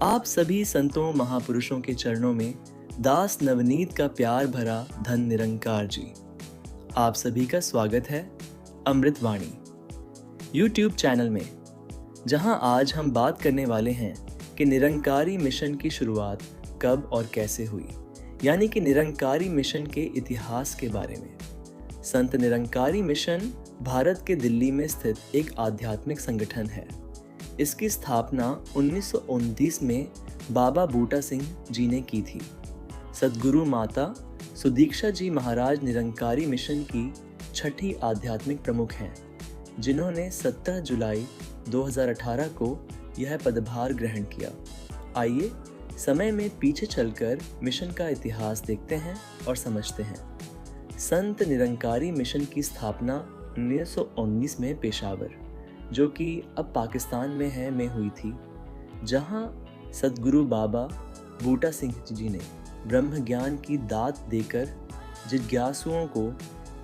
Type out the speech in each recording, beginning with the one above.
आप सभी संतों महापुरुषों के चरणों में दास नवनीत का प्यार भरा धन निरंकार जी। आप सभी का स्वागत है अमृतवाणी यूट्यूब चैनल में, जहां आज हम बात करने वाले हैं कि निरंकारी मिशन की शुरुआत कब और कैसे हुई, यानी कि निरंकारी मिशन के इतिहास के बारे में। संत निरंकारी मिशन भारत के दिल्ली में स्थित एक आध्यात्मिक संगठन है। इसकी स्थापना 1929 में बाबा बूटा सिंह जी ने की थी। सद्गुरु माता सुदीक्षा जी महाराज निरंकारी मिशन की छठी आध्यात्मिक प्रमुख हैं, जिन्होंने 17 जुलाई 2018 को यह पदभार ग्रहण किया। आइए समय में पीछे चलकर मिशन का इतिहास देखते हैं और समझते हैं। संत निरंकारी मिशन की स्थापना 1919 में पेशावर, जो कि अब पाकिस्तान में है, में हुई थी, जहां सद्गुरु बाबा बूटा सिंह जी ने ब्रह्म ज्ञान की दात देकर जिज्ञासुओं को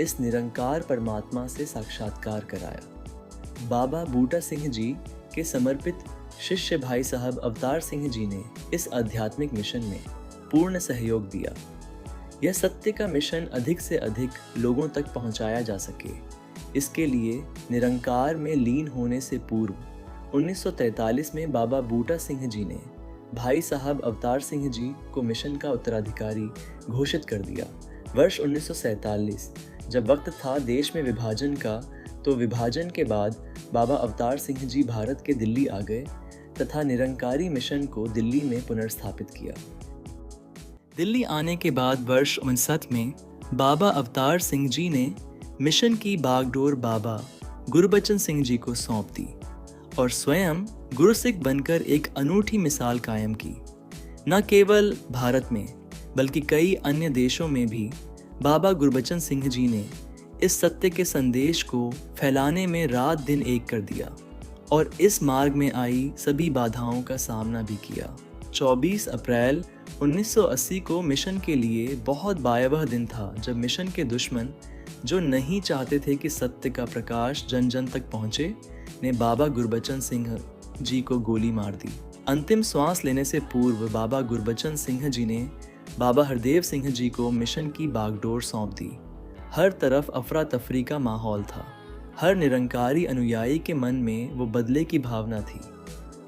इस निरंकार परमात्मा से साक्षात्कार कराया। बाबा बूटा सिंह जी के समर्पित शिष्य भाई साहब अवतार सिंह जी ने इस आध्यात्मिक मिशन में पूर्ण सहयोग दिया। यह सत्य का मिशन अधिक से अधिक लोगों तक पहुंचाया जा सके, इसके लिए निरंकार में लीन होने से पूर्व 1943 में बाबा बूटा सिंह जी ने भाई साहब अवतार सिंह जी को मिशन का उत्तराधिकारी घोषित कर दिया। वर्ष 1947 जब वक्त था देश में विभाजन का, तो विभाजन के बाद बाबा अवतार सिंह जी भारत के दिल्ली आ गए तथा निरंकारी मिशन को दिल्ली में पुनर्स्थापित किया। दिल्ली आने के बाद वर्ष 1959 में बाबा अवतार सिंह जी ने मिशन की बागडोर बाबा गुरबचन सिंह जी को सौंप दी और स्वयं गुरसिख बनकर एक अनूठी मिसाल कायम की। न केवल भारत में बल्कि कई अन्य देशों में भी बाबा गुरबचन सिंह जी ने इस सत्य के संदेश को फैलाने में रात दिन एक कर दिया और इस मार्ग में आई सभी बाधाओं का सामना भी किया। 24 अप्रैल 1980 को मिशन के लिए बहुत भयावह दिन था, जब मिशन के दुश्मन, जो नहीं चाहते थे कि सत्य का प्रकाश जन जन तक पहुंचे, ने बाबा गुरबचन सिंह जी को गोली मार दी। अंतिम श्वास लेने से पूर्व बाबा गुरबचन सिंह जी ने बाबा हरदेव सिंह जी को मिशन की बागडोर सौंप दी। हर तरफ अफरा तफरी का माहौल था। हर निरंकारी अनुयायी के मन में वो बदले की भावना थी,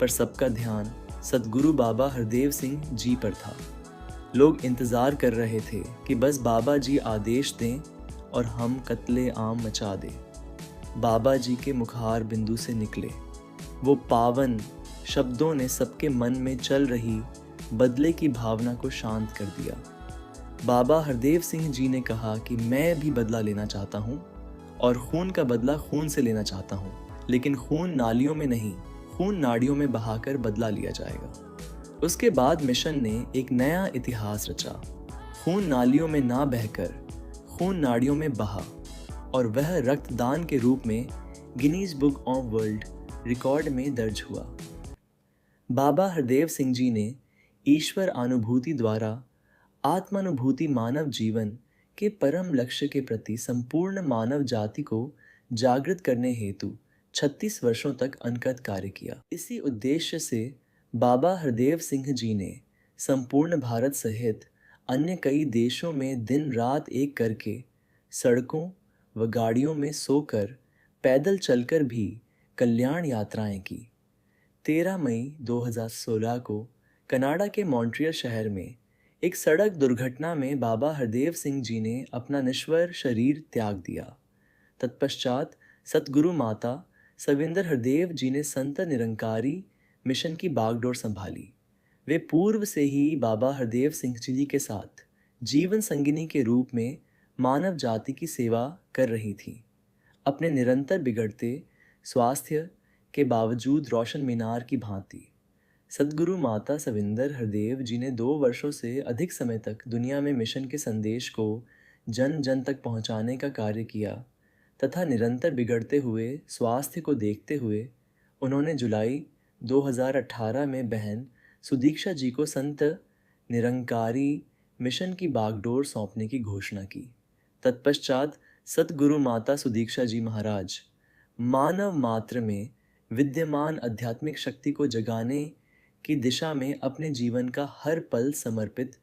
पर सबका ध्यान सद्गुरु बाबा हरदेव सिंह जी पर था। लोग इंतजार कर रहे थे कि बस बाबा जी आदेश दें और हम कत्ले आम मचा दें। बाबा जी के मुखार बिंदु से निकले वो पावन शब्दों ने सबके मन में चल रही बदले की भावना को शांत कर दिया। बाबा हरदेव सिंह जी ने कहा कि मैं भी बदला लेना चाहता हूँ और खून का बदला खून से लेना चाहता हूँ, लेकिन खून नालियों में नहीं, खून नाड़ियों में बहाकर बदला लिया जाएगा। उसके बाद मिशन ने एक नया इतिहास रचा। खून नालियों में ना बहकर खून नाड़ियों में बहा और वह रक्तदान के रूप में Guinness book of world record में दर्ज हुआ। बाबा हरदेव सिंह जी ने ईश्वर अनुभूति द्वारा आत्मानुभूति मानव जीवन के परम लक्ष्य के प्रति संपूर्ण मानव जाति को जागृत करने हेतु 36 वर्षों तक अनकत कार्य किया। इसी उद्देश्य से बाबा हरदेव सिंह जी ने संपूर्ण भारत सहित अन्य कई देशों में दिन रात एक करके सड़कों व गाड़ियों में सोकर, पैदल चलकर भी कल्याण यात्राएं की। 13 मई 2016 को कनाडा के मॉन्ट्रियल शहर में एक सड़क दुर्घटना में बाबा हरदेव सिंह जी ने अपना निश्वर शरीर त्याग दिया। तत्पश्चात सतगुरु माता सविंदर हरदेव जी ने संत निरंकारी मिशन की बागडोर संभाली। वे पूर्व से ही बाबा हरदेव सिंह जी के साथ जीवन संगिनी के रूप में मानव जाति की सेवा कर रही थी। अपने निरंतर बिगड़ते स्वास्थ्य के बावजूद रोशन मीनार की भांति सद्गुरु माता सविंदर हरदेव जी ने 2 वर्षों से अधिक समय तक दुनिया में मिशन के संदेश को जन जन तक पहुंचाने का कार्य किया तथा निरंतर बिगड़ते हुए स्वास्थ्य को देखते हुए उन्होंने जुलाई 2018 में बहन सुदीक्षा जी को संत निरंकारी मिशन की बागडोर सौंपने की घोषणा की। तत्पश्चात सतगुरु माता सुदीक्षा जी महाराज मानव मात्र में विद्यमान आध्यात्मिक शक्ति को जगाने की दिशा में अपने जीवन का हर पल समर्पित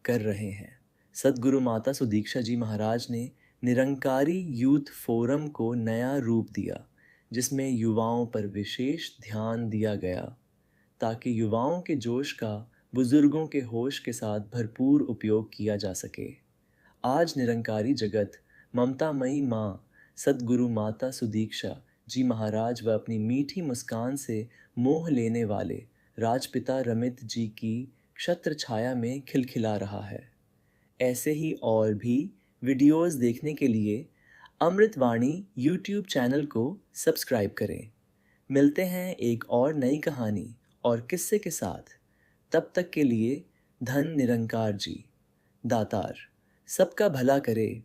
कर रहे हैं। सद्गुरु माता सुदीक्षा जी महाराज ने निरंकारी यूथ फोरम को नया रूप दिया, जिसमें युवाओं पर विशेष ध्यान दिया गया ताकि युवाओं के जोश का बुजुर्गों के होश के साथ भरपूर उपयोग किया जा सके। आज निरंकारी जगत ममतामयी माँ सद्गुरु माता सुदीक्षा जी महाराज व अपनी मीठी मुस्कान से मोह लेने वाले राजपिता रमित जी की छत्र छाया में खिलखिला रहा है। ऐसे ही और भी वीडियोस देखने के लिए अमृतवाणी यूट्यूब चैनल को सब्सक्राइब करें। मिलते हैं एक और नई कहानी और किस्से के साथ। तब तक के लिए धन निरंकार जी, दातार सबका भला करे,